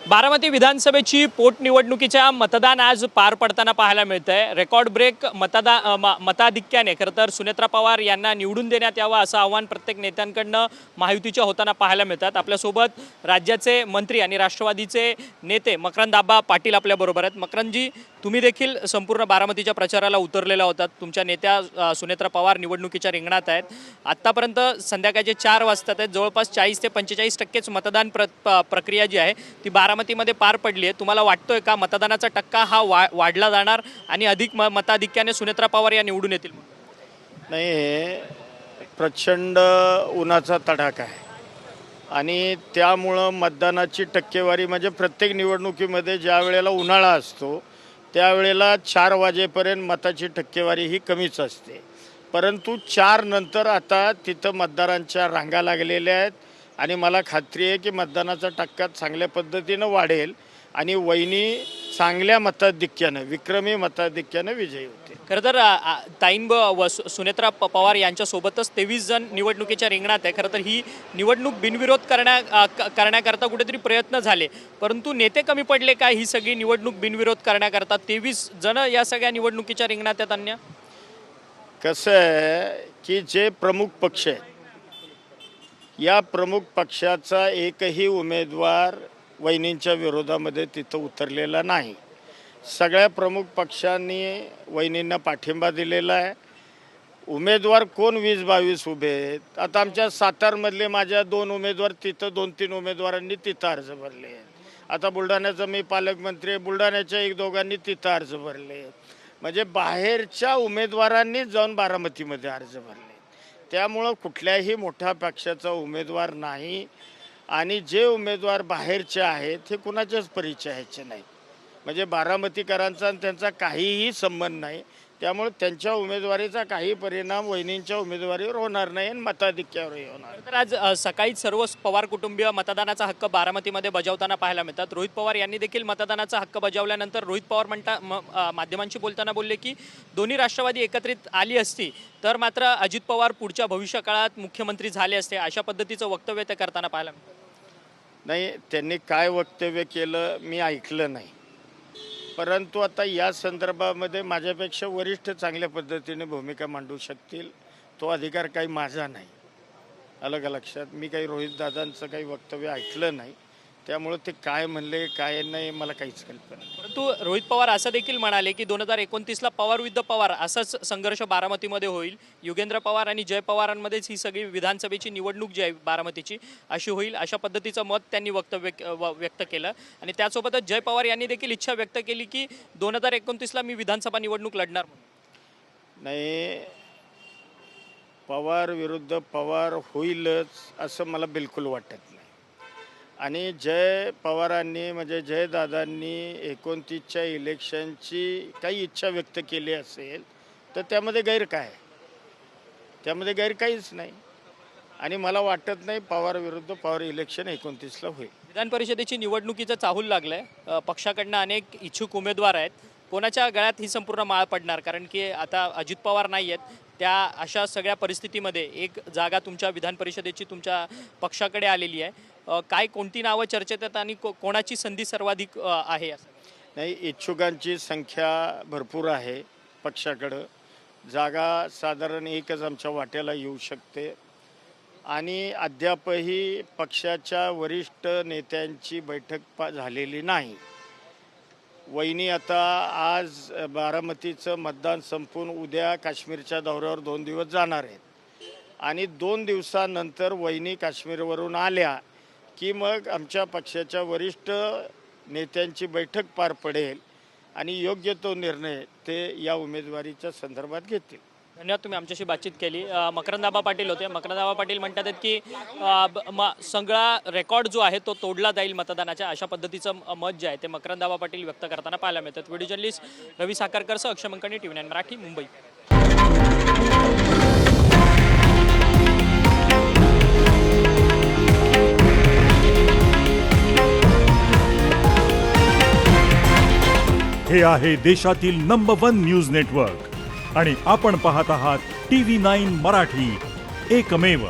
बारामती विधानसभेची पोटनिवडणुकीच्या मतदान आज पार पडताना पाहायला मिळतंय। रेकॉर्ड ब्रेक मताधिक्याने खरं तर सुनेत्रा पवार यांना निवडून देण्यात यावं असं आव्हान प्रत्येक नेत्यांकडनं महायुतीच्या होताना पाहायला मिळतात। आपल्यासोबत राज्याचे मंत्री आणि राष्ट्रवादीचे नेते मकरंद पाटील आपल्याबरोबर आहेत। मकरंदजी, तुम्ही देखील संपूर्ण बारामतीच्या प्रचाराला उतरलेला होतात। तुमच्या नेत्या सुनेत्रा पवार निवडणुकीच्या रिंगणात आहेत। आत्तापर्यंत संध्याकाळचे 4 वाजतात आहेत। जवळपास 40 ते 45% मतदान प्रक्रिया जी आहे ती बारामतीमध्ये पार पडली आहे। तुम्हाला वाटतोय का मतदानाचा टक्का हा वाढला जाणार आणि अधिक मताधिक्याने सुनेत्रा पवार या निवडून येतील? नाही, प्रचंड उन्हाचा तडाखा आहे आणि त्यामुळं मतदानाची टक्केवारी म्हणजे प्रत्येक निवडणुकीमध्ये ज्या वेळेला उन्हाळा असतो त्यावेळेला 4 वाजेपर्यंत मताची टक्केवारी ही कमीच असते, परंतु 4 नंतर आता तिथं मतदारांच्या रांगा लागलेल्या आहेत आणि मला खात्री आहे की मतदानाचा टक्का चांगल्या पद्धतीनं वाढेल आणि वहिनी चांगल्या मताधिक्यानं, विक्रमी मताधिक्यानं विजयी होते। खरं तर ताईंब सुनेत्रा पवार यांच्यासोबतच 23 जण निवडणुकीच्या रिंगणात आहे। खरं तर ही निवडणूक बिनविरोध करण्याकरता कुठेतरी प्रयत्न झाले, परंतु नेते कमी पडले का ही सगळी निवडणूक बिनविरोध करण्याकरता? 23 जण या सगळ्या निवडणुकीच्या रिंगणात आहेत। अन्य कसं आहे की जे प्रमुख पक्ष आहेत, या प्रमुख पक्षाचा एकही उमेदवार वहिनींच्या विरोधामध्ये तिथं उतरलेला नाही। सगळ्या प्रमुख पक्षांनी वहिनींना पाठिंबा दिलेला आहे। उमेदवार कोण 20-22 उभे आहेत। आता आमच्या सातारमधले माझ्या 2 उमेदवार तिथं 2-3 उमेदवारांनी तिथं अर्ज भरले आहेत। आता बुलढाण्याचा मी पालकमंत्री आहे, बुलढाण्याच्या 1-2घांनी तिथं अर्ज भरले आहेत। म्हणजे बाहेरच्या उमेदवारांनी जाऊन बारामतीमध्ये अर्ज भरले। त्यामुळं कुठल्याही मोठ्या पक्षाचा उमेदवार नाही आणि जे उमेदवार बाहेरचे आहेत हे कुणाच्याच परिचयाचे नाही, म्हणजे बारामतीकरांचा आणि त्यांचा काहीही संबंध नाही। त्यामुळे त्यांच्या उमेदवारीचा काही परिणाम वहिनींच्या उमेदवारीवर होणार नाही आणि मताधिक्यावरही होणार। तर आज सकाळी सर्व पवार कुटुंबीय मतदानाचा हक्क बारामतीमध्ये बजावताना पाहायला मिळतात। रोहित पवार यांनी देखील मतदानाचा हक्क बजावल्यानंतर रोहित पवार माध्यमांशी बोलताना बोलले की दोन्ही राष्ट्रवादी एकत्रित आली असती तर मात्र अजित पवार पुढच्या भविष्यकाळात मुख्यमंत्री झाले असते, अशा पद्धतीचं वक्तव्य ते करताना पाहायला मिळतं। नाही, त्यांनी काय वक्तव्य केलं मी ऐकलं नाही, परंतु आता या संदर्भामध्ये माझ्यापेक्षा वरिष्ठ चांगल्या पद्धतीने भूमिका मांडू शकतील, तो अधिकार काही माझा नाही। अलग लक्षात, मी काही रोहित दादांचं काही वक्तव्य ऐकलं नाही, त्यामुळे ते काय म्हणले काय नाही मला काहीच कल्पना नाही। परंतु रोहित पवार असं देखील म्हणाले की 2029ला पवार विरुद्ध पवार असाच संघर्ष बारामतीमध्ये होईल। युगेंद्र पवार आणि जय पवारांमध्येच ही सगळी विधानसभेची निवडणूक जी आहे बारामतीची अशी होईल, अशा पद्धतीचं मत त्यांनी व्यक्त केलं। आणि त्यासोबतच जय पवार यांनी देखील इच्छा व्यक्त केली की 2029ला मी विधानसभा निवडणूक लढणार म्हणून। नाही, पवार विरुद्ध पवार होईलच असं मला बिलकुल वाटत नाही। आणि जय पवारांनी म्हणजे जयदादांनी 29च्या इलेक्शनची काही इच्छा व्यक्त केली असेल तर त्यामध्ये गैर काय? त्यामध्ये गैर काहीच नाही आणि मला वाटत नाही पवार विरुद्ध पवार इलेक्शन 29ला होईल। विधान परिषदेची निवडणुकीचं चाहूल लागलंय, पक्षाकडनं अनेक इच्छुक उमेदवार आहेत, कोणाच्या गळ्यात ही संपूर्ण माळ पडणार? कारण की आता अजित पवार नाही आहेत, त्या अशा सगळ्या परिस्थितीमध्ये एक जागा तुमच्या विधान परिषदेची तुमच्या पक्षाकडे आलेली आहे। काय कोणती नावं चर्चेत आहेत आणि कोणाची संधी सर्वाधिक आहे? नाही, इच्छुकांची संख्या भरपूर आहे पक्षाकडं, जागा साधारण एकच आमच्या वाट्याला येऊ शकते आणि अद्यापही पक्षाच्या वरिष्ठ नेत्यांची बैठक झालेली नाही। वहिनी आता आज बारामतीचं मतदान संपून उद्या काश्मीरच्या दौऱ्यावर 2 दिवस जाणार आहेत आणि 2 दिवसानंतर वहिनी काश्मीरवरून आल्या की मग आमच्या पक्षाच्या वरिष्ठ नेत्यांची बैठक पार पडेल आणि योग्य तो निर्णय ते या उमेदवारीच्या संदर्भात घेतील। धन्यवाद, तुम्ही आमच्याशी बातचीत केली। मकरंद पाटील होते। मकरंद पाटील म्हणतात की सगळा रेकॉर्ड जो आहे तो तोडला जाईल मतदानाच्या, अशा पद्धतीचं मत जे आहे ते मकरंद पाटील व्यक्त करताना पाहायला मिळतात। व्हिडिओ जर्नलिस्ट रवी साखरकरसह अक्षय मंकणी, TV9 मराठी, मुंबई। हे आहे देशातील नंबर 1 न्यूज नेटवर्क आणि आपण पाहत आहात TV9 मराठी, एकमेव।